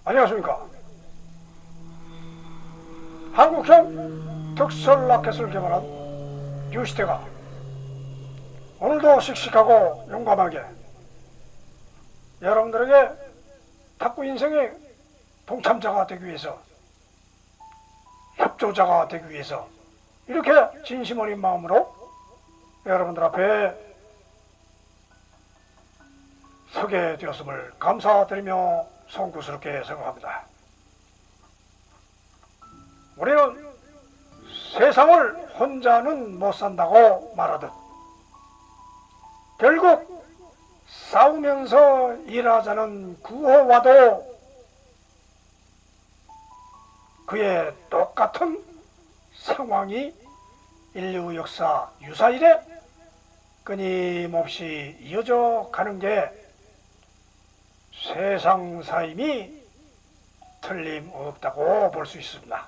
안녕하십니까. 한국형 특설 라켓을 개발한 유시태가 오늘도 씩씩하고 용감하게 여러분들에게 탁구 인생의 동참자가 되기 위해서, 협조자가 되기 위해서 이렇게 진심 어린 마음으로 여러분들 앞에 서게 되었음을 감사드리며 송구스럽게 생각합니다. 우리는 세상을 혼자는 못 산다고 말하듯 결국 싸우면서 일하자는 구호와도 그의 똑같은 상황이 인류 역사 유사일에 끊임없이 이어져 가는 게 세상사임이 틀림없다고 볼 수 있습니다.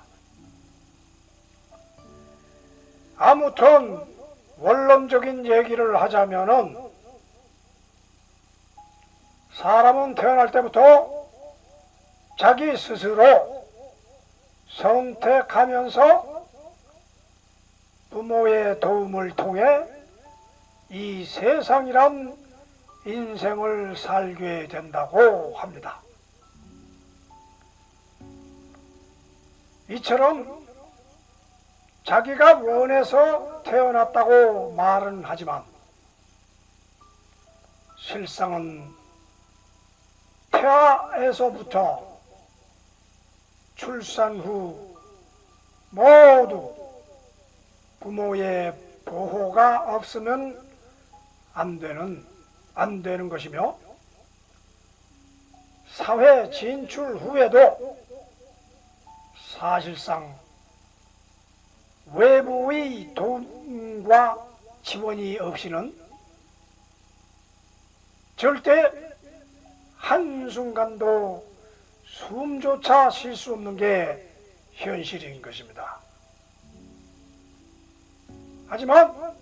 아무튼 원론적인 얘기를 하자면은 사람은 태어날 때부터 자기 스스로 선택하면서 부모의 도움을 통해 이 세상이란 인생을 살게 된다고 합니다. 이처럼 자기가 원해서 태어났다고 말은 하지만 실상은 태아에서부터 출산 후 모두 부모의 보호가 없으면 안 되는 것이며, 사회 진출 후에도 사실상 외부의 도움과 지원이 없이는 절대 한순간도 숨조차 쉴 수 없는 게 현실인 것입니다. 하지만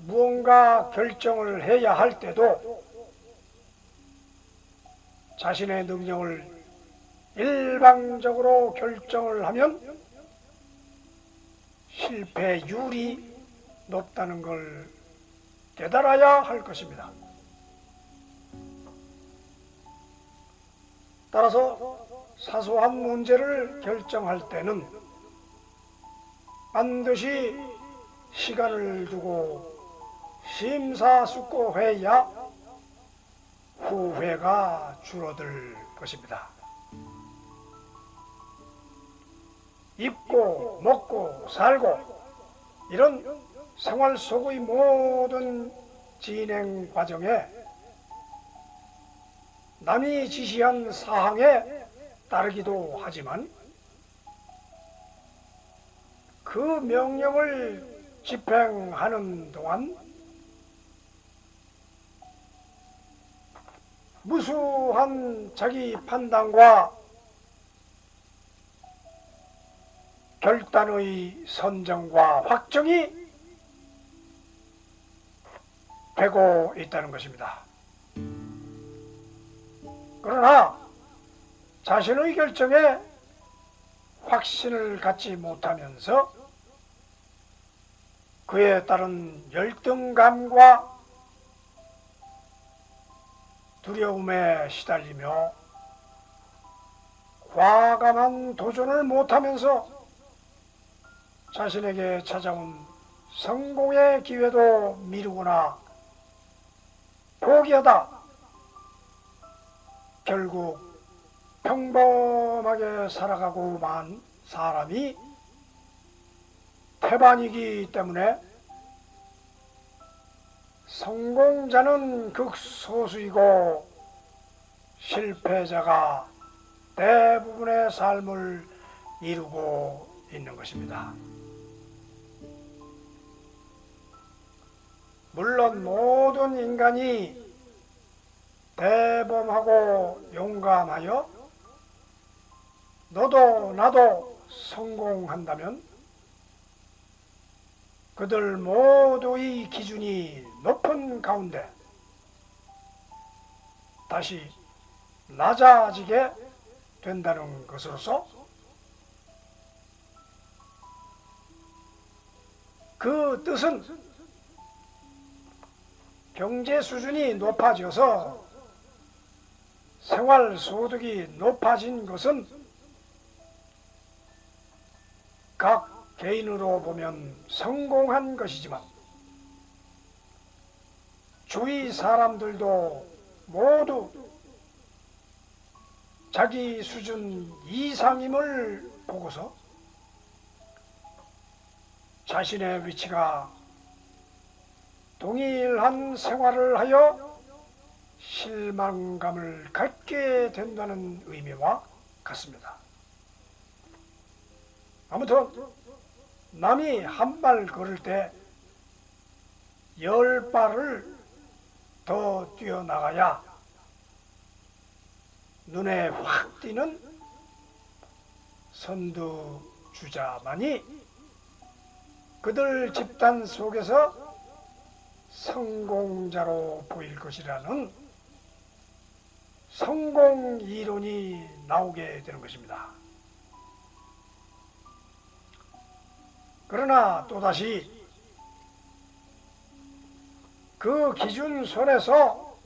무언가 결정을 해야 할 때도 자신의 능력을 일방적으로 결정을 하면 실패율이 높다는 걸 깨달아야 할 것입니다. 따라서 사소한 문제를 결정할 때는 반드시 시간을 두고 심사숙고해야 후회가 줄어들 것입니다. 입고 먹고 살고 이런 생활 속의 모든 진행 과정에 남이 지시한 사항에 따르기도 하지만 그 명령을 집행하는 동안 무수한 자기 판단과 결단의 선정과 확정이 되고 있다는 것입니다. 그러나 자신의 결정에 확신을 갖지 못하면서 그에 따른 열등감과 두려움에 시달리며 과감한 도전을 못하면서 자신에게 찾아온 성공의 기회도 미루거나 포기하다 결국 평범하게 살아가고만 사람이 태반이기 때문에 성공자는 극소수이고 실패자가 대부분의 삶을 이루고 있는 것입니다. 물론 모든 인간이 대범하고 용감하여 너도 나도 성공한다면 그들 모두의 기준이 높은 가운데 다시 낮아지게 된다는 것으로서 그 뜻은 경제 수준이 높아져서 생활 소득이 높아진 것은 각 개인으로 보면 성공한 것이지만 주위 사람들도 모두 자기 수준 이상임을 보고서 자신의 위치가 동일한 생활을 하여 실망감을 갖게 된다는 의미와 같습니다. 아무튼 남이 한 발 걸을 때 10발을 더 뛰어나가야 눈에 확 띄는 선두주자만이 그들 집단 속에서 성공자로 보일 것이라는 성공 이론이 나오게 되는 것입니다. 그러나 또다시 그 기준선에서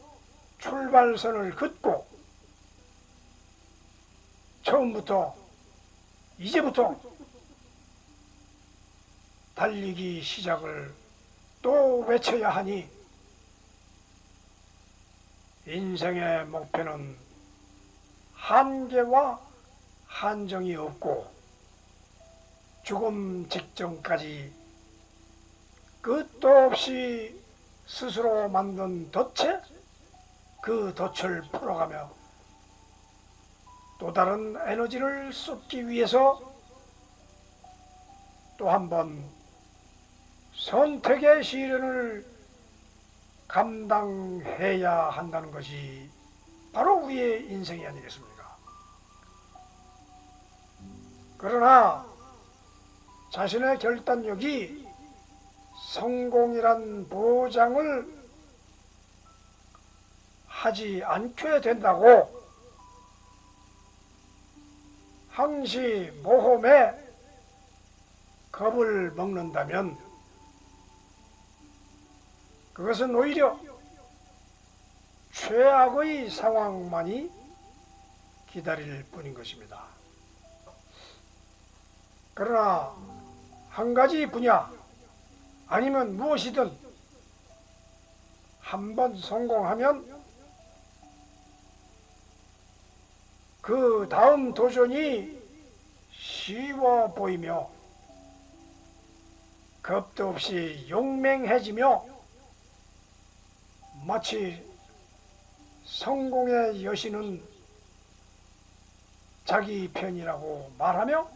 출발선을 긋고 처음부터 이제부터 달리기 시작을 또 외쳐야 하니 인생의 목표는 한계와 한정이 없고 죽음 직전까지 끝도 없이 스스로 만든 덫에 그 덫을 풀어가며 또 다른 에너지를 쏟기 위해서 또 한 번 선택의 시련을 감당해야 한다는 것이 바로 우리의 인생이 아니겠습니까? 그러나 자신의 결단력이 성공이란 보장을 하지 않게 된다고 항시 모험에 겁을 먹는다면 그것은 오히려 최악의 상황만이 기다릴 뿐인 것입니다. 그러나 한 가지 분야 아니면 무엇이든 한번 성공하면 그 다음 도전이 쉬워 보이며 겁도 없이 용맹해지며 마치 성공의 여신은 자기 편이라고 말하며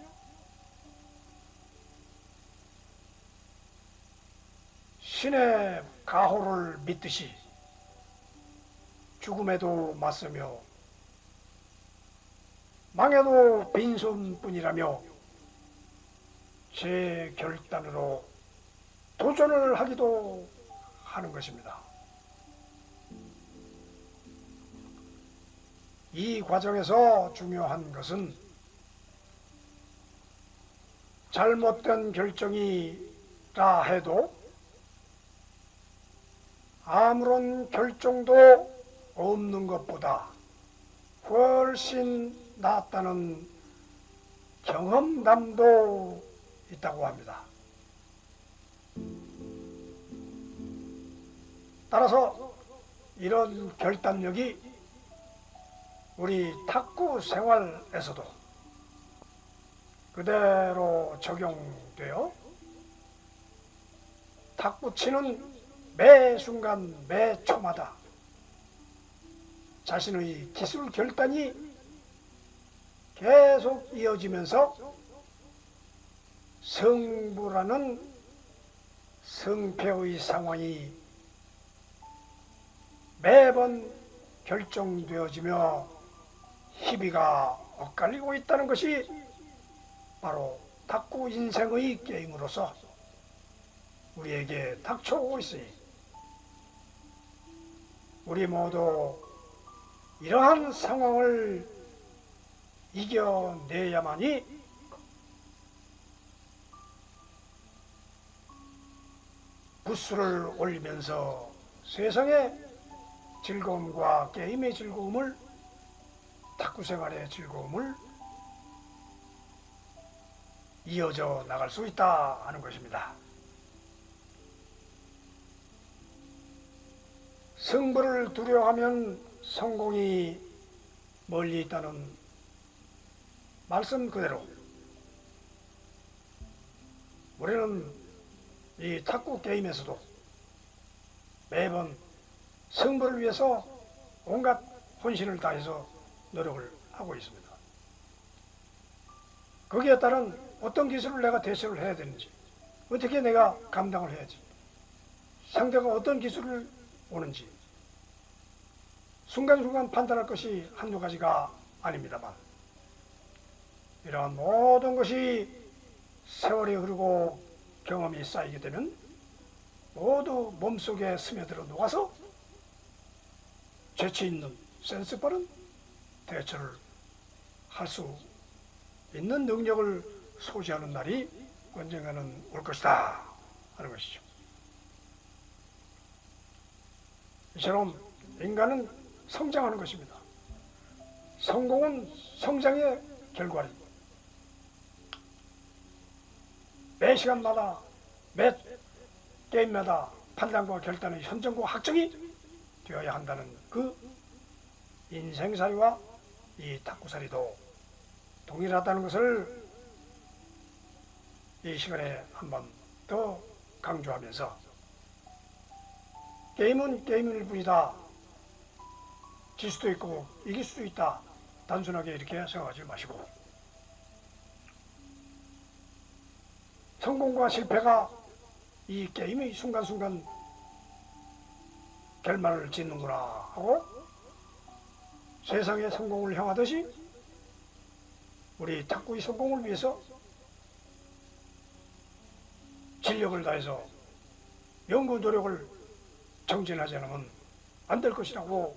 신의 가호를 믿듯이 죽음에도 맞서며 망해도 빈손뿐이라며 제 결단으로 도전을 하기도 하는 것입니다. 이 과정에서 중요한 것은 잘못된 결정이라 해도 아무런 결정도 없는 것보다 훨씬 낫다는 경험담도 있다고 합니다. 따라서 이런 결단력이 우리 탁구 생활에서도 그대로 적용되어 탁구 치는 매 순간 매 초마다 자신의 기술 결단이 계속 이어지면서 승부라는 승패의 상황이 매번 결정되어지며 희비가 엇갈리고 있다는 것이 바로 탁구 인생의 게임으로서 우리에게 닥쳐오고 있으니 우리 모두 이러한 상황을 이겨내야만이 부스를 올리면서 세상의 즐거움과 게임의 즐거움을, 탁구 생활의 즐거움을 이어져 나갈 수 있다 하는 것입니다. 승부를 두려워하면 성공이 멀리 있다는 말씀 그대로 우리는 이 탁구 게임에서도 매번 승부를 위해서 온갖 혼신을 다해서 노력을 하고 있습니다. 거기에 따른 어떤 기술을 내가 대처를 해야 되는지, 어떻게 내가 감당을 해야지, 상대가 어떤 기술을 오는지 순간순간 판단할 것이 한두 가지가 아닙니다만, 이러한 모든 것이 세월이 흐르고 경험이 쌓이게 되면 모두 몸속에 스며들어 녹아서 재치 있는 센스 빠른 대처를 할 수 있는 능력을 소지하는 날이 언젠가는 올 것이다 하는 것이죠. 이처럼 인간은 성장하는 것입니다. 성공은 성장의 결과입니다. 매 시간마다, 매 게임마다 판단과 결단의 현정과 확정이 되어야 한다는 그 인생살이와 이 탁구살이도 동일하다는 것을 이 시간에 한 번 더 강조하면서, 게임은 게임일 뿐이다, 질 수도 있고 이길 수도 있다, 단순하게 이렇게 생각하지 마시고, 성공과 실패가 이 게임의 순간순간 결말을 짓는구나 하고 세상의 성공을 향하듯이 우리 탁구의 성공을 위해서 진력을 다해서 연구 노력을 정진하지 않으면 안 될 것이라고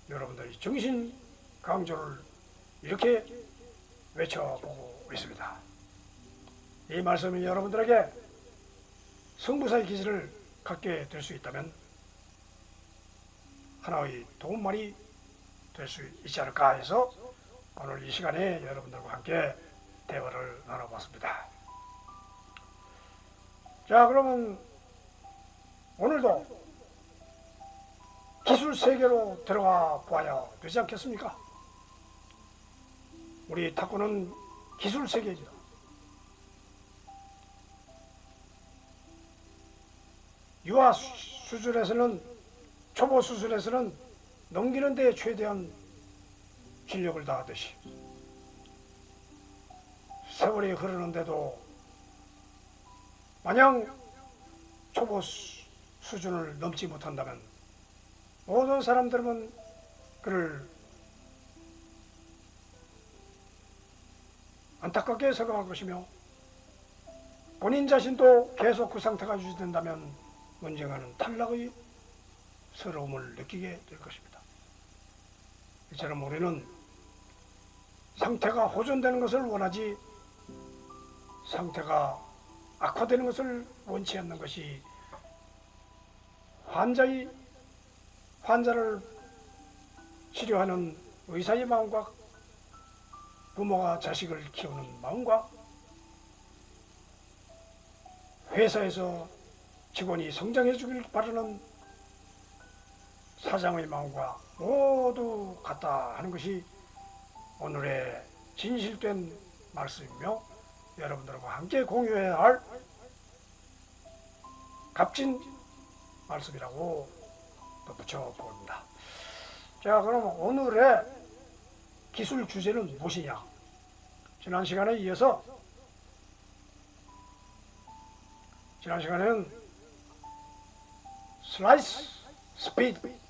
여러분들이 정신 강조를 이렇게 외쳐보고 있습니다. 이 말씀이 여러분들에게 승부사의 기질을 갖게 될 수 있다면 하나의 도움말이 될 수 있지 않을까 해서 오늘 이 시간에 여러분들과 함께 대화를 나눠봤습니다. 자, 그러면 오늘도 기술 세계로 들어가 보아야 되지 않겠습니까? 우리 탁구는 기술 세계입니다. 유아 수준에서는, 초보 수준에서는 넘기는 데 최대한 진력을 다하듯이 세월이 흐르는데도 만약 초보 수준을 넘지 못한다면 모든 사람들은 그를 안타깝게 생각할 것이며, 본인 자신도 계속 그 상태가 유지된다면 언젠가는 탈락의 서러움을 느끼게 될 것입니다. 이처럼 우리는 상태가 호전되는 것을 원하지 상태가 악화되는 것을 원치 않는 것이 환자를 치료하는 의사의 마음과 부모가 자식을 키우는 마음과 회사에서 직원이 성장해 주길 바라는 사장의 마음과 모두 같다 하는 것이 오늘의 진실된 말씀이며, 여러분들과 함께 공유해야 할 값진 말씀이라고 덧붙여 봅니다. 자, 그럼 오늘의 기술 주제는 무엇이냐? 지난 시간에 이어서 지난 시간에는 슬라이스 스피드,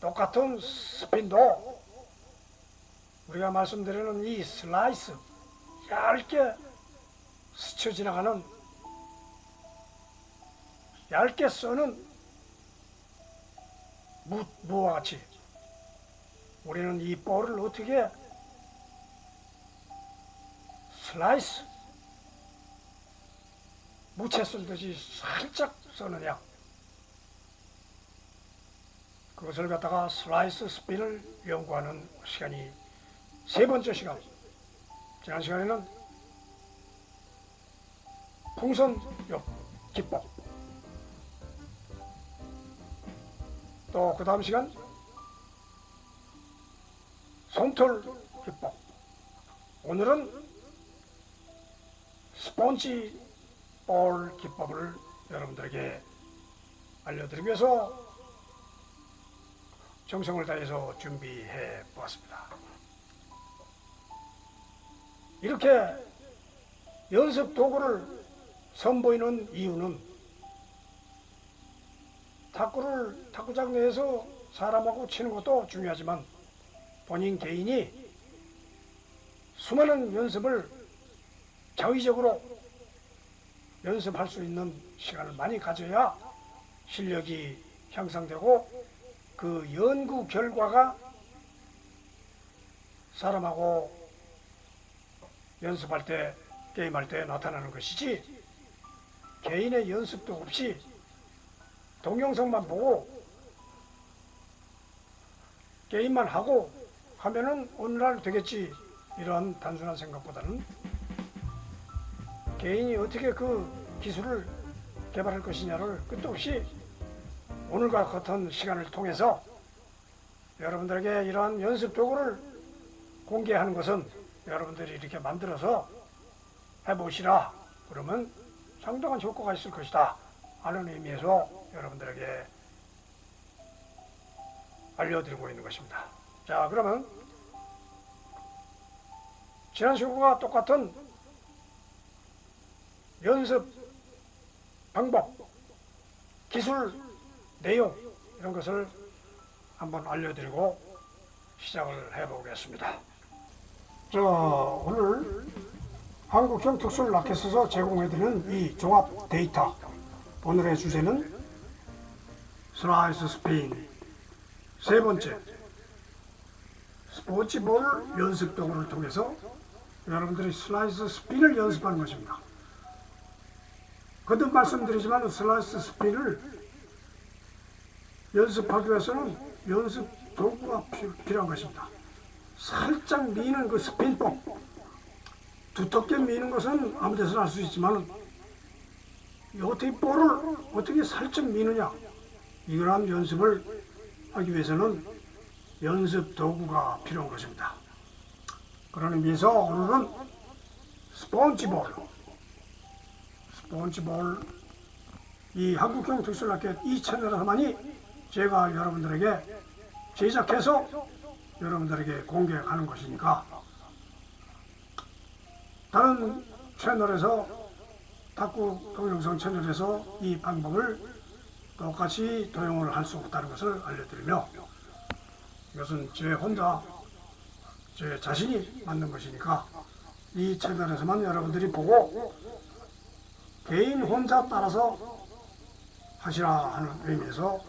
똑같은 스핀도 우리가 말씀드리는 이 슬라이스, 얇게 스쳐 지나가는, 얇게 써는 무와 같이 우리는 이 볼을 어떻게 슬라이스, 무채 썰듯이 살짝 써느냐, 그것을 갖다가 슬라이스 스핀을 연구하는 시간이 세 번째 시간. 지난 시간에는 풍선 기법, 또 그 다음 시간 솜털 기법, 오늘은 스폰지 볼 기법을 여러분들에게 알려드리기 위해서 정성을 다해서 준비해 보았습니다. 이렇게 연습 도구를 선보이는 이유는 탁구장 내에서 사람하고 치는 것도 중요하지만 본인 개인이 수많은 연습을 자의적으로 연습할 수 있는 시간을 많이 가져야 실력이 향상되고 그 연구 결과가 사람하고 연습할 때, 게임할 때 나타나는 것이지, 개인의 연습도 없이 동영상만 보고 게임만 하고 하면은 오늘날 되겠지, 이런 단순한 생각보다는 개인이 어떻게 그 기술을 개발할 것이냐를 끝도 없이 오늘과 같은 시간을 통해서 여러분들에게 이러한 연습 도구를 공개하는 것은 여러분들이 이렇게 만들어서 해보시라, 그러면 상당한 효과가 있을 것이다 하는 의미에서 여러분들에게 알려드리고 있는 것입니다. 자, 그러면 지난 시간과 똑같은 연습 방법, 기술, 내용, 이런 것을 한번 알려드리고 시작을 해보겠습니다. 자, 오늘 한국형 특수를 라켓에서 제공해드리는 이 종합 데이터, 오늘의 주제는 슬라이스 스핀, 세 번째 스포츠볼 연습 도구를 통해서 여러분들이 슬라이스 스핀을 연습하는 것입니다. 거듭 말씀드리지만 슬라이스 스핀을 연습하기 위해서는 연습 도구가 필요한 것입니다. 살짝 미는 그 스핀법, 두텁게 미는 것은 아무 데서나 할 수 있지만 어떻게 볼을 어떻게 살짝 미느냐, 이러한 연습을 하기 위해서는 연습 도구가 필요한 것입니다. 그런 의미에서 오늘은 스폰지볼, 이 한국형 특수라켓 이 채널에서만이 제가 여러분들에게 제작해서 여러분들에게 공개하는 것이니까 다른 채널에서, 탁구 동영상 채널에서 이 방법을 똑같이 도용을 할 수 없다는 것을 알려드리며, 이것은 제 혼자 제 자신이 만든 것이니까 이 채널에서만 여러분들이 보고 개인 혼자 따라서 하시라 하는 의미에서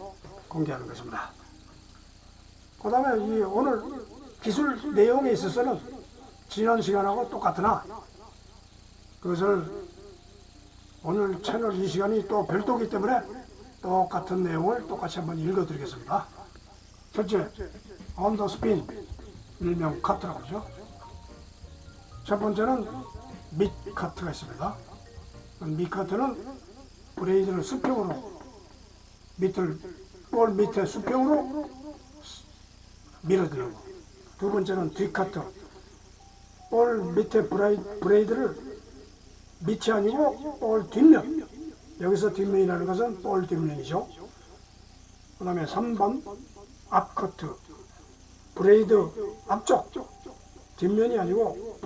공개하는 것입니다. 그 다음에 이 오늘 기술 내용에 있어서는 지난 시간하고 똑같으나 그것을 오늘 채널 이 시간이 또 별도이기 때문에 똑같은 내용을 똑같이 한번 읽어드리겠습니다. 첫째, 언더 스핀, 일명 카트라고 하죠. 첫 번째는 밑 카트가 있습니다. 밑 카트는 브레이드를 수평으로, 볼 밑에 수평으로 밀어드는 거. 두 번째는 뒤 카트, 볼 밑에 브레이드를 밑이 아니고 볼 뒷면, 여기서 뒷면이라는 것은 볼 뒷면이죠. 그 다음에 3번 앞 커트, 브레이드 앞쪽, 뒷면이 아니고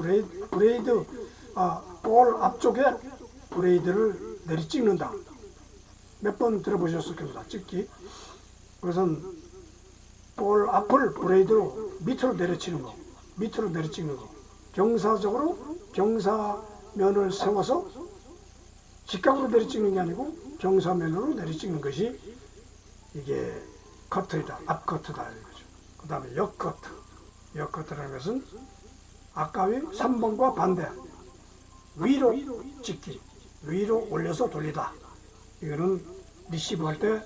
볼 앞쪽에 브레이드를 내리 찍는다. 몇 번 들어보셨을 겁니다. 찍기. 그것은 볼 앞을 브레이드로 밑으로 내려치는 거, 밑으로 내리찍는 거. 경사적으로 경사면을 세워서 직각으로 내리찍는 게 아니고 경사면으로 내리찍는 것이 이게 커트이다, 앞커트다 이거죠. 그 다음에 옆커트. 역커트라는 것은 아까의 3번과 반대 위로 찍기, 위로 올려서 돌리다. 이거는 리시브 할 때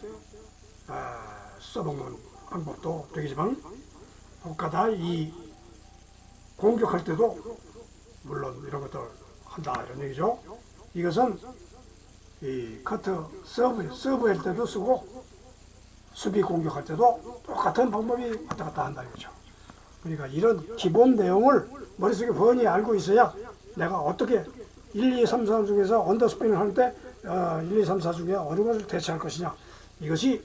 써먹는 방법도 되겠지만 혹가다 이 공격할 때도 물론 이런 것들 한다 이런 얘기죠. 이것은 이 커트 서브할 때도 쓰고 수비 공격할 때도 똑같은 방법이 왔다 갔다 한다 이거죠. 그러니까 이런 기본 내용을 머릿속에 훤히 알고 있어야 내가 어떻게 1, 2, 3, 4 중에서 언더스핀을 할 때 1, 2, 3, 4 중에 어느 것을 대처할 것이냐 이것이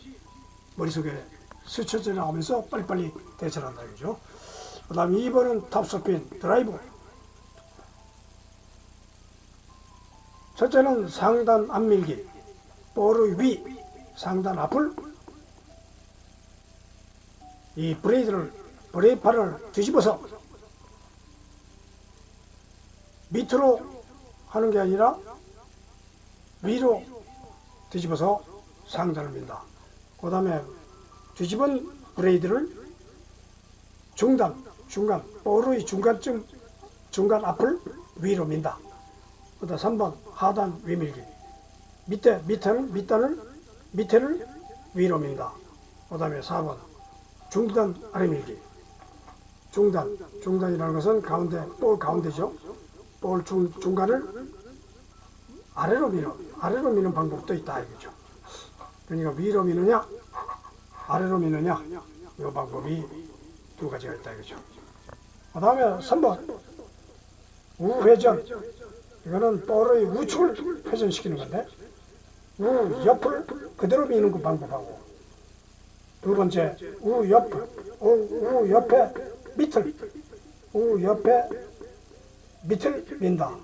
머릿속에 스쳐져 나오면서 빨리빨리 대처를 한다 이거죠. 그 다음에 2번은 탑스핀 드라이브. 첫째는 상단 앞밀기, 볼의 위, 상단 앞을 이 브레이크팔을 뒤집어서 밑으로 하는 게 아니라 위로 뒤집어서 상단을 민다. 그 다음에 뒤집은 브레이드를 중간, 볼의 중간 앞을 위로 민다. 그 다음 3번 하단 위밀기. 밑에를 위로 민다. 그 다음에 4번 중단 아래밀기. 중단이라는 것은 볼 가운데죠. 볼 중간을 아래로 미는 방법도 있다 이거죠. 그러니까 위로 미느냐 아래로 미느냐 이 방법이 두 가지가 있다 이거죠. 그 다음에 3번 우회전. 이거는 볼의 우측을 회전시키는 건데 옆을 그대로 미는 그 방법하고, 두 번째 옆에 밑을 민다.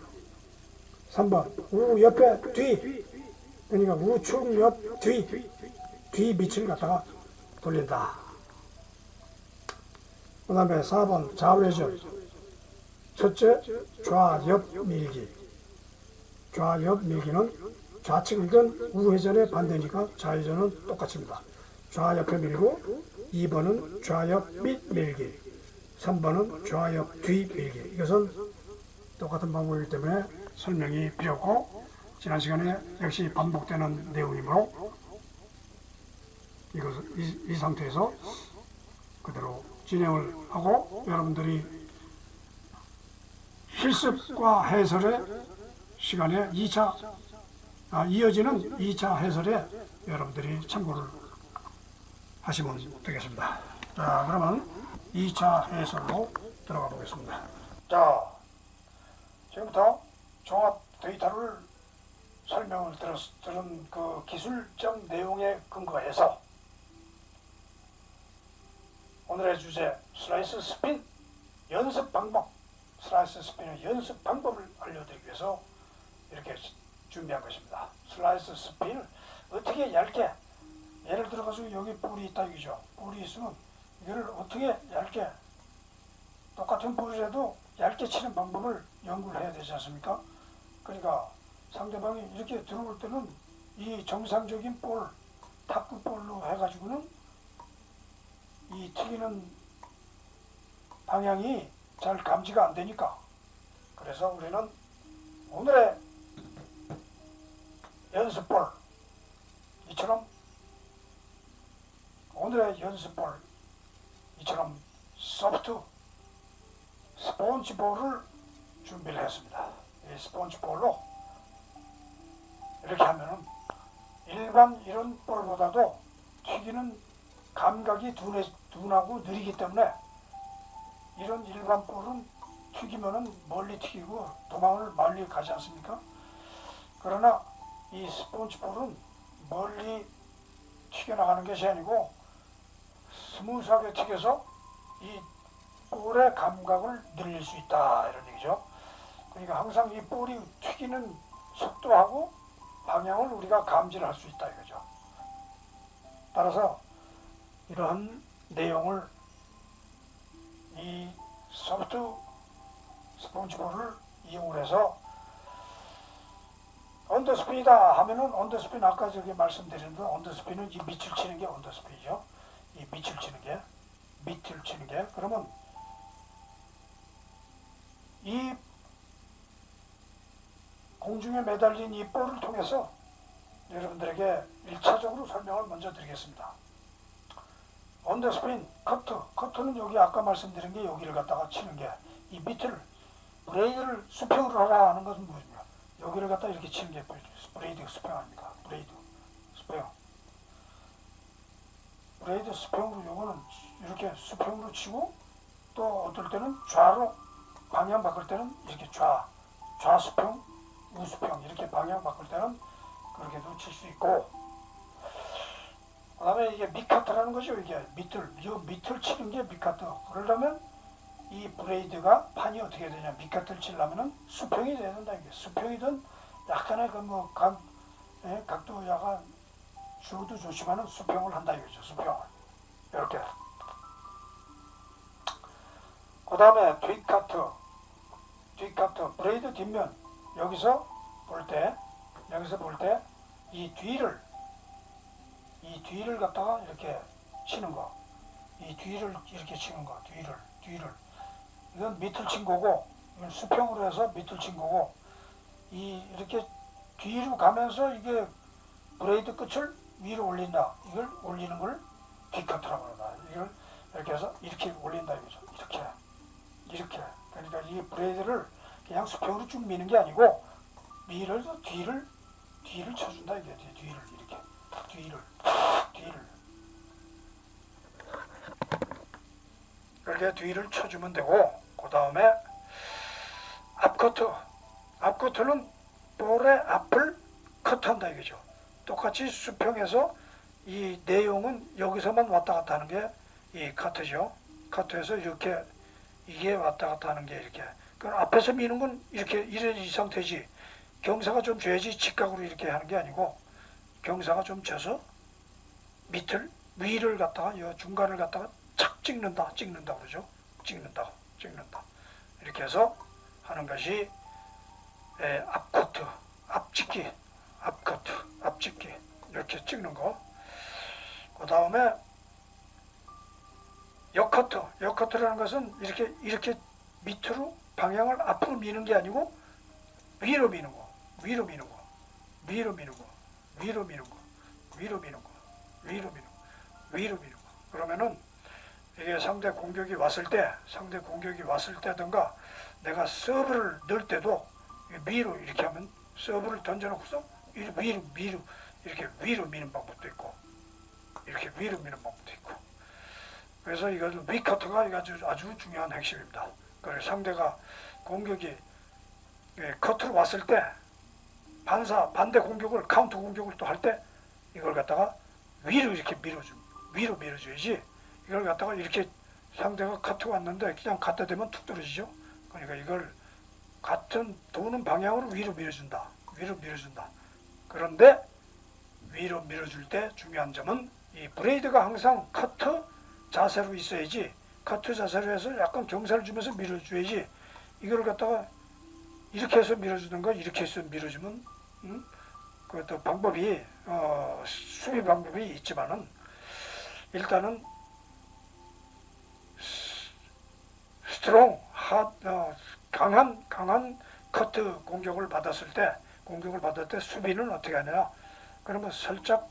3번 옆에 뒤, 그러니까 우측 옆 뒤 밑을 갖다가 돌린다. 그 다음에 4번 좌회전. 첫째 좌옆 밀기. 좌옆 밀기는 좌측이든 우회전의 반대니까 좌회전은 똑같습니다. 좌옆에 밀고 2번은 좌옆 밑 밀기, 3번은 좌옆 뒤 밀기. 이것은 똑같은 방법이기 때문에 설명이 필요 없고 지난 시간에 역시 반복되는 내용이므로 이 상태에서 그대로 진행을 하고 여러분들이 실습과 해설의 시간에 이어지는 2차 해설에 여러분들이 참고를 하시면 되겠습니다. 자, 그러면 2차 해설로 들어가 보겠습니다. 자, 지금부터 종합 데이터를 설명을 들은 그 기술적 내용에 근거해서 오늘의 주제 슬라이스 스핀 연습 방법, 슬라이스 스핀의 연습 방법을 알려드리기 위해서 이렇게 준비한 것입니다. 슬라이스 스핀을 어떻게 얇게, 예를 들어가지고 여기 볼이 있다 이거죠. 볼이 있으면 이거를 어떻게 얇게, 똑같은 볼이라도 얇게 치는 방법을 연구를 해야 되지 않습니까? 그러니까 상대방이 이렇게 들어올 때는 이 정상적인 볼, 탁구 볼로 해가지고는 이 튀기는 방향이 잘 감지가 안 되니까, 그래서 우리는 오늘의 연습볼 이처럼 소프트 스폰지볼을 준비를 했습니다. 이 스폰지볼로 이렇게 하면은 일반 이런 볼보다도 튀기는 감각이 둔하고 느리기 때문에 이런 일반 볼은 튀기면은 멀리 튀기고 도망을 멀리 가지 않습니까? 그러나 이 스폰지볼은 멀리 튀겨나가는 것이 아니고 스무스하게 튀겨서 이 볼의 감각을 늘릴 수 있다 이런 얘기죠. 그러니까 항상 이 볼이 튀기는 속도하고 방향을 우리가 감지를 할 수 있다 이거죠. 따라서 이러한 내용을 이 소프트 스폰지볼을 이용을 해서 언더스핀이다 하면은 언더스핀 아까 저기 말씀드렸는데 언더스핀은 이 밑을 치는 게 언더스핀이죠. 이 밑을 치는 게 그러면 이 공중에 매달린 이 볼을 통해서 여러분들에게 1차적으로 설명을 먼저 드리겠습니다. 언더스핀, 커트는 여기 아까 말씀드린 게 여기를 갖다가 치는 게, 이 밑을 브레이드를 수평으로 하라 하는 것은 뭐냐, 여기를 갖다 이렇게 치는 게 브레이드 수평 아닙니까? 브레이드 수평. 브레이드 수평으로, 요거는 이렇게 수평으로 치고, 또 어떨 때는 좌로 방향 바꿀 때는 이렇게 좌수평, 우수평 이렇게 방향 바꿀 때는 그렇게도 칠 수 있고, 그 다음에 이게 밑카트라는 거죠. 이게 밑을 치는 게 밑카트. 그러려면 이 브레이드가 판이 어떻게 되냐, 밑카트를 치려면은 수평이 돼야 된다. 이게 수평이든 약간의 각도 약간 줄도 좋지만은 수평을 한다 이거죠. 수평을 이렇게. 그 다음에 뒷카트 브레이드 뒷면, 여기서 볼 때 이 뒤를 갖다가 이렇게 치는 거, 이 뒤를 이렇게 치는 거, 뒤를 이건 밑을 친 거고, 이건 수평으로 해서 밑을 친 거고, 이렇게 뒤로 가면서 이게 브레이드 끝을 위로 올린다. 이걸 올리는 걸 뒷커트라고 합니다. 이걸 이렇게 해서 이렇게 올린다 이거죠. 이렇게. 그러니까 이 브레이드를 그냥 수평으로 쭉 미는 게 아니고 밀어서 뒤를 쳐준다 이게. 뒤를 이렇게 뒤를 이렇게 뒤를 쳐주면 되고, 그 다음에 앞커트는 볼의 앞을 커트한다 이거죠. 똑같이 수평에서 이 내용은 여기서만 왔다 갔다 하는 게 이 카트죠. 카트에서 이렇게 이게 왔다 갔다 하는 게 이렇게. 그럼 앞에서 미는 건 이렇게 이 상태지. 경사가 좀 줘야지 직각으로 이렇게 하는 게 아니고, 경사가 좀 져서 위를 갖다가 이 중간을 갖다가 착 찍는다 그러죠. 찍는다 이렇게 해서 하는 것이 앞커트, 앞찍기 이렇게 찍는 거. 그 다음에 역커트라는 것은 이렇게 밑으로 방향을 앞으로 미는 게 아니고 위로 미는 거. 그러면은 이게 상대 공격이 왔을 때든가 내가 서브를 넣을 때도 위로 이렇게 하면, 서브를 던져놓고서 위로 이렇게 위로 미는 방법도 있고, 이렇게 위로 미는 방법도 있고. 그래서 이것은 위커트가 아주 중요한 핵심입니다. 그래서 상대가 공격이 커트로 왔을 때 반대 공격을, 카운터 공격을 또 할 때 이걸 갖다가 위로 이렇게 위로 밀어줘야지, 이걸 갖다가 이렇게 상대가 커트가 왔는데 그냥 갖다 대면 툭 떨어지죠. 그러니까 이걸 같은 도는 방향으로 위로 밀어준다. 그런데 위로 밀어줄 때 중요한 점은 이 브레이드가 항상 커트 자세로 있어야지, 커트 자세로 해서 약간 경사를 주면서 밀어줘야지, 이걸 갖다가 이렇게 해서 밀어주든가 이렇게 해서 밀어주면 그것도 방법이 수비 방법이 있지만은, 일단은 스트롱 강한 커트 공격을 받았을 때 수비는 어떻게 하냐, 그러면 살짝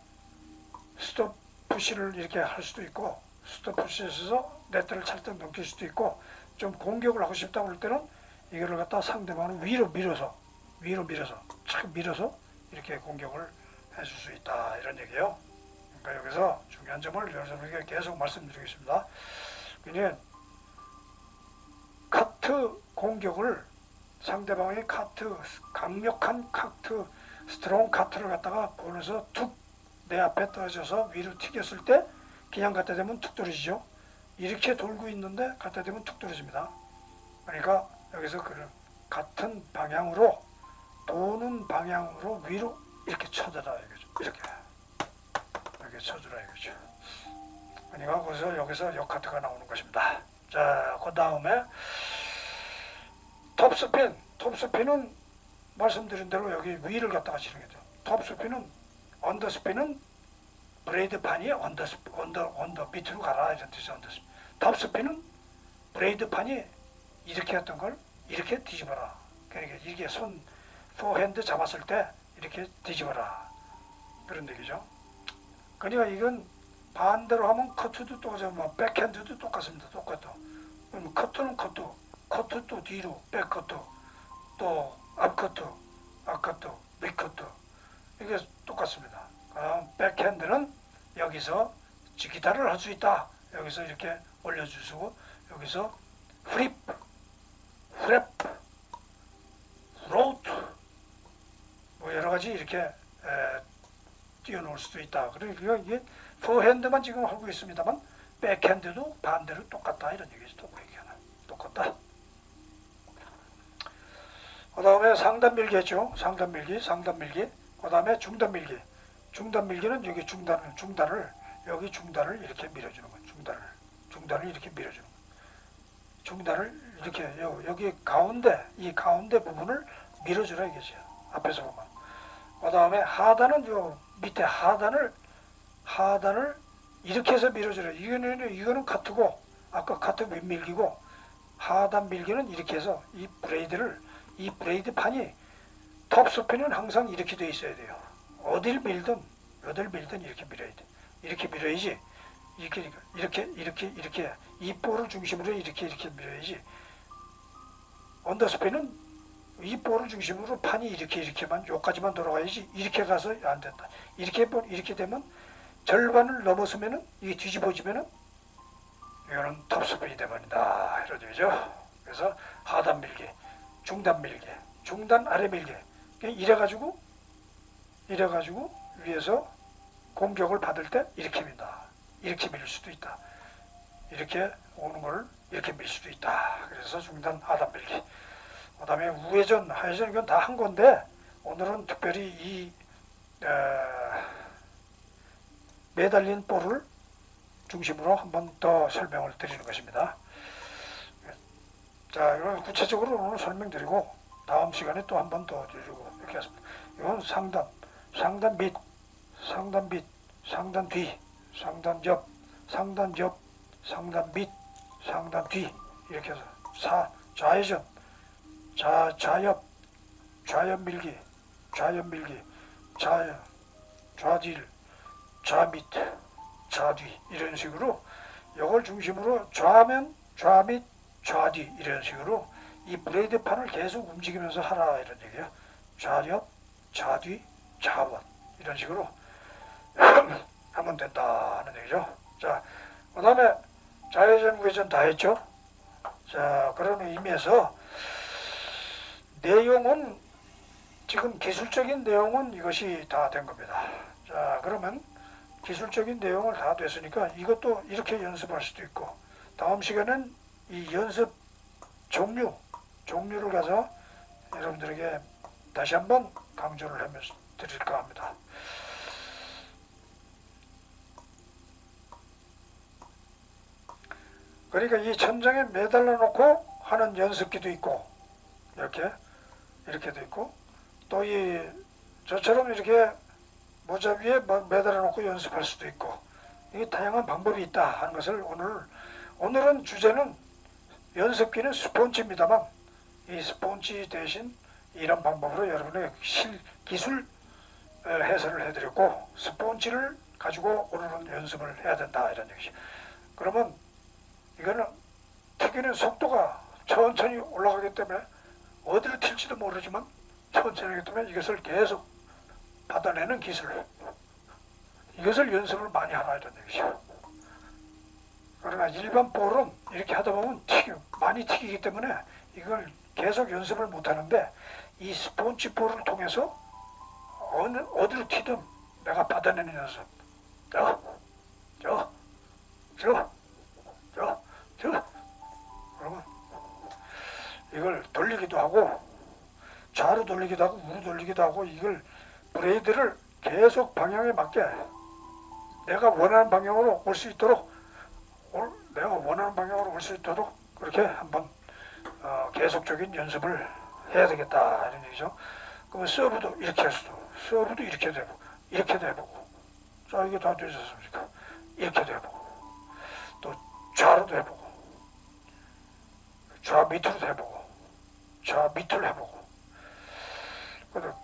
스톱 푸시를 이렇게 할 수도 있고, 스톱 푸시에서 네트를 찰떡 넘길 수도 있고, 좀 공격을 하고 싶다고 할 때는 이거를 갖다 상대방을 위로 밀어서 착 밀어서 이렇게 공격을 해줄 수 있다, 이런 얘기예요. 그러니까 여기서 중요한 점을 여러분에게 계속 말씀드리겠습니다. 그냥 카트 공격을, 상대방의 강력한 카트, 스트롱 카트를 갖다가 보내서 툭 내 앞에 떨어져서 위로 튀겼을 때 그냥 갖다 대면 툭 떨어지죠. 이렇게 돌고 있는데 갖다 대면 툭 떨어집니다. 그러니까 여기서 같은 방향으로, 도는 방향으로 위로 이렇게 쳐주라 이거죠. 이렇게 쳐주라 이거죠. 그러니까 그래서 여기서 역카트가 나오는 것입니다. 자, 그 다음에 톱스핀은 말씀드린 대로 여기 위를 갖다가 치는 거죠. 톱스핀은, 언더스핀은 브레이드 판이 언더 밑으로 가라 이런 뜻이 언더스핀. 톱스핀은 브레이드 판이 이렇게 했던 걸 이렇게 뒤집어라. 그러니까 이게 손 포핸드 잡았을 때 이렇게 뒤집어라. 그런 얘기죠. 그러니까 이건 반대로 하면 커트도 똑같아요. 뭐 백핸드도 똑같습니다. 똑같아. 그럼 커트는 커트, 커트 또 뒤로 백커트, 또 앞커트, 앞커트, 밑커트 이게 똑같습니다. 백핸드는 여기서 기타를 할 수 있다. 여기서 이렇게 올려주시고 여기서 프립, 프랩, 프로트 뭐 여러 가지 이렇게 띄워놓을 수도 있다. 그러니까 이게 포핸드만 지금 하고 있습니다만 백핸드도 반대로 똑같다 이런 얘기죠. 똑같다. 그 다음에 상단 밀기 했죠. 상단 밀기, 상단 밀기. 그 다음에 중단 밀기. 중단 밀기는 여기 중단을 여기 중단을 이렇게 밀어주는 거예요. 중단을 이렇게 밀어주는 거예요. 중단을 이렇게 여기 가운데 이 가운데 부분을 밀어주라 이거죠. 앞에서 보면. 그 다음에 하단은 요 밑에 하단을 이렇게 해서 밀어주라. 이거는 카트고 아까 카트 밀기고 하단 밀기는 이렇게 해서 이 브레이드 판이 톱스핀은 항상 이렇게 돼 있어야 돼요. 어딜 밀든 이렇게 밀어야 돼. 이렇게 밀어야지. 이렇게 이 볼을 중심으로 이렇게 밀어야지. 언더스핀은 이 볼을 중심으로 판이 이렇게만 요까지만 돌아가야지. 이렇게 가서 안 된다. 이렇게 되면 절반을 넘어서면은 이게 뒤집어지면은 이거는 톱스핀이 되버린다 이런 얘기죠. 그래서 하단 밀기, 중단 밀기, 중단 아래 밀기. 이래가지고 위에서 공격을 받을 때 이렇게 민다. 이렇게 밀 수도 있다. 이렇게 오는 걸 이렇게 밀 수도 있다. 그래서 중단 하단 밀기. 그 다음에 우회전, 하회전 이건 다 한 건데 오늘은 특별히 이 매달린 볼을 중심으로 한 번 더 설명을 드리는 것입니다. 자, 이건 구체적으로 오늘 설명드리고 다음 시간에 또 한 번 더 드리고 이렇게 하습니다. 이건 상단 밑, 상단 뒤, 상단 옆, 상단 밑, 상단 뒤 이렇게 해서 좌회전, 좌옆 밀기, 좌딜, 좌밑, 좌뒤 이런 식으로 이걸 중심으로 좌면 좌밑, 좌뒤 이런 식으로 이 브레이드 판을 계속 움직이면서 하라 이런 얘기예요. 좌옆, 좌뒤, 좌원 이런 식으로 하면 된다는 얘기죠. 자, 그 다음에 좌회전, 우회전 다 했죠. 자, 그런 의미에서 내용은 지금 기술적인 내용은 이것이 다 된 겁니다. 자, 그러면 기술적인 내용을 다 됐으니까 이것도 이렇게 연습할 수도 있고 다음 시간은 이 연습 종류를 가서 여러분들에게 다시 한번 강조를 하면서 드릴까 합니다. 그러니까 이 천장에 매달려 놓고 하는 연습기도 있고 이렇게도 있고 또 이 저처럼 이렇게 모자 위에 매달아 놓고 연습할 수도 있고 이게 다양한 방법이 있다 하는 것을 오늘은 주제는 연습기는 스폰지입니다만 이 스폰지 대신 이런 방법으로 여러분의 기술 해설을 해드렸고 스폰지를 가지고 오늘은 연습을 해야 된다 이런 얘기죠. 그러면 이거는 튀기는 속도가 천천히 올라가기 때문에 어디를 튈지도 모르지만 천천히 하기 때문에 이것을 계속 받아내는 기술 이것을 연습을 많이 하라 이런 얘기죠. 그러나 일반 볼은 이렇게 하다 보면 많이 튀기기 때문에 이걸 계속 연습을 못하는데 이 스폰지 볼을 통해서 어디로 튀든 내가 받아내는 연습 그러면 이걸 돌리기도 하고 좌로 돌리기도 하고 우로 돌리기도 하고 이걸 브레이드를 계속 방향에 맞게 내가 원하는 방향으로 올 수 있도록 그렇게 한번 계속적인 연습을 해야 되겠다 이런 얘기죠. 그러면 서브도 이렇게 할 수도 서브도 이렇게도 해보고 자 이게 다 되지 않습니까? 이렇게도 해보고 또 좌로도 해보고 좌 밑으로도 해보고 저 밑을 해보고,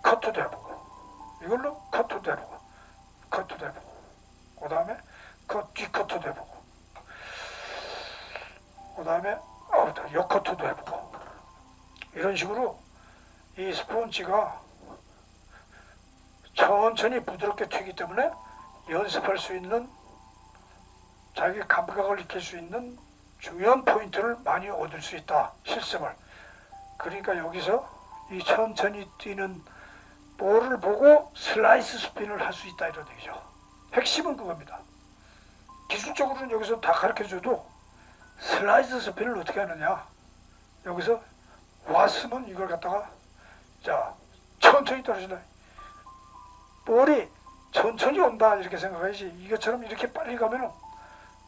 커트도 해보고, 이걸로 커트도 해보고, 커트도 해보고, 그 다음에 뒤커트도 해보고, 그 다음에 옆커트도 해보고, 이런 식으로 이 스폰지가 천천히 부드럽게 튀기 때문에 연습할 수 있는, 자기 감각을 익힐 수 있는 중요한 포인트를 많이 얻을 수 있다, 실습을. 그러니까 여기서 이 천천히 뛰는 볼을 보고 슬라이스 스핀을 할 수 있다, 이런 얘기죠. 핵심은 그겁니다. 기술적으로는 여기서 다 가르쳐줘도 슬라이스 스핀을 어떻게 하느냐, 여기서 왔으면 이걸 갖다가 자 천천히 떨어진다, 볼이 천천히 온다 이렇게 생각해야지, 이것처럼 이렇게 빨리 가면은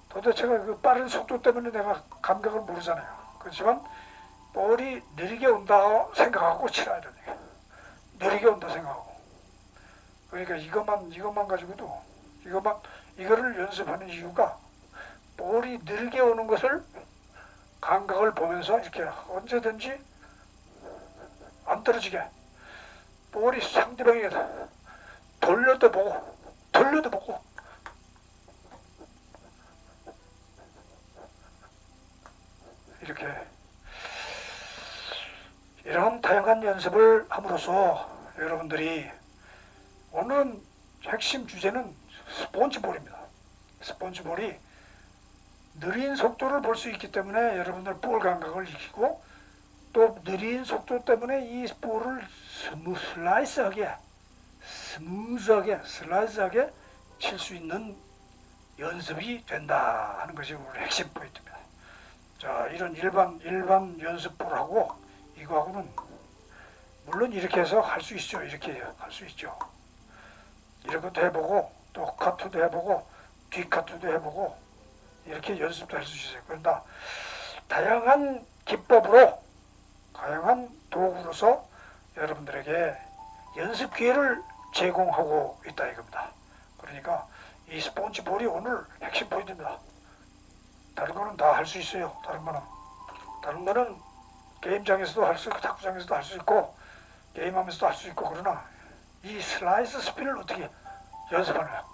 도대체가 그 빠른 속도 때문에 내가 감각을 모르잖아요. 그렇지만 볼이 느리게 온다 생각하고 치라, 이런 얘기. 느리게 온다 생각하고. 그러니까 이것만 가지고도, 이거를 연습하는 이유가 볼이 느리게 오는 것을 감각을 보면서 이렇게 언제든지 안 떨어지게, 볼이 상대방에게 돌려도 보고 이렇게 이런 다양한 연습을 함으로써 여러분들이, 오늘은 핵심 주제는 스폰지볼입니다. 스폰지볼이 느린 속도를 볼 수 있기 때문에 여러분들 볼 감각을 익히고, 또 느린 속도 때문에 이 볼을 슬라이스하게 칠 수 있는 연습이 된다 하는 것이 우리 핵심 포인트입니다. 자, 이런 일반 연습볼하고 이거하고는 물론 이렇게 해서 할 수 있죠. 이렇게 할 수 있죠. 이런 것도 해보고, 또 커트도 해보고, 뒤커트도 해보고, 이렇게 연습도 할 수 있어요. 그러나 다양한 기법으로, 다양한 도구로서 여러분들에게 연습 기회를 제공하고 있다 이겁니다. 그러니까 이 스폰지볼이 오늘 핵심 포인트입니다. 다른 거는 다 할 수 있어요. 다른 거는 게임장에서도 할 수 있고, 탁구장에서도 할 수 있고, 게임하면서도 할 수 있고, 그러나 이 슬라이스 스핀을 어떻게 연습하느냐.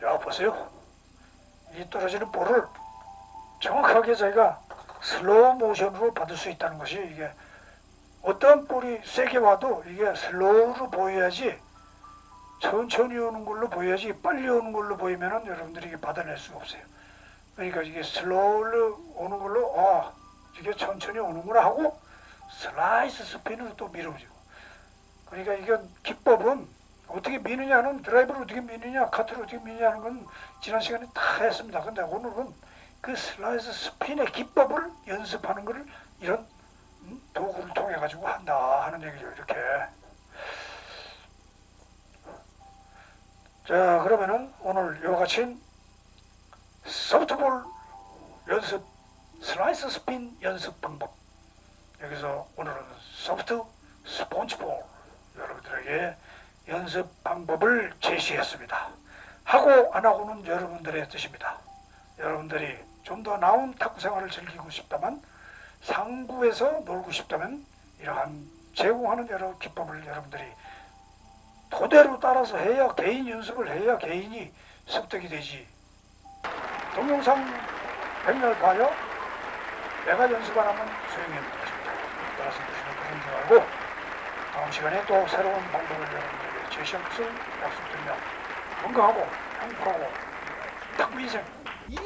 자, 보세요. 이 떨어지는 볼을 정확하게 저희가 슬로우 모션으로 받을 수 있다는 것이, 이게 어떤 볼이 세게 와도 이게 슬로우로 보여야지, 천천히 오는 걸로 보여야지, 빨리 오는 걸로 보이면은 여러분들이 이게 받아낼 수가 없어요. 그러니까 이게 슬로우로 오는 걸로, 이게 천천히 오는구나 하고 슬라이스 스핀으로 또 밀어주고. 그러니까 이건 기법은 어떻게 미느냐는, 드라이브를 어떻게 미느냐, 카트를 어떻게 미느냐는 건 지난 시간에 다 했습니다. 근데 오늘은 그 슬라이스 스핀의 기법을 연습하는 것을 이런 도구를 통해 가지고 한다 하는 얘기죠. 이렇게. 자, 그러면은 오늘 이와 같이 소프트볼 연습, 슬라이스 스핀 연습 방법, 여기서 오늘은 소프트 스폰지볼 여러분들에게 연습 방법을 제시했습니다. 하고 안 하고는 여러분들의 뜻입니다. 여러분들이 좀 더 나은 탁구 생활을 즐기고 싶다면, 상부에서 놀고 싶다면, 이러한 제공하는 여러 기법을 여러분들이 토대로 따라서 해야, 개인 연습을 해야 개인이 습득이 되지. 동영상 백날 봐요? 내가 연습 안 하면 소용이 없는 것입니다. 따라서 보시면 그런 줄 알고, 다음 시간에 또 새로운 방법을 여러분들에게 제시할 것을 약속드리며, 건강하고 행복하고 탁구 인생,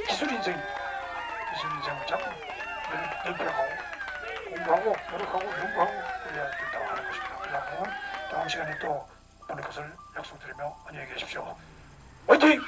기술 인생을 자꾸 넓혀가고 공부하고 노력하고 연구하고 그래야 된다고 하는 것입니다. 그러면 다음 시간에 또 보낼 것을 약속드리며 안녕히 계십시오. 화이팅!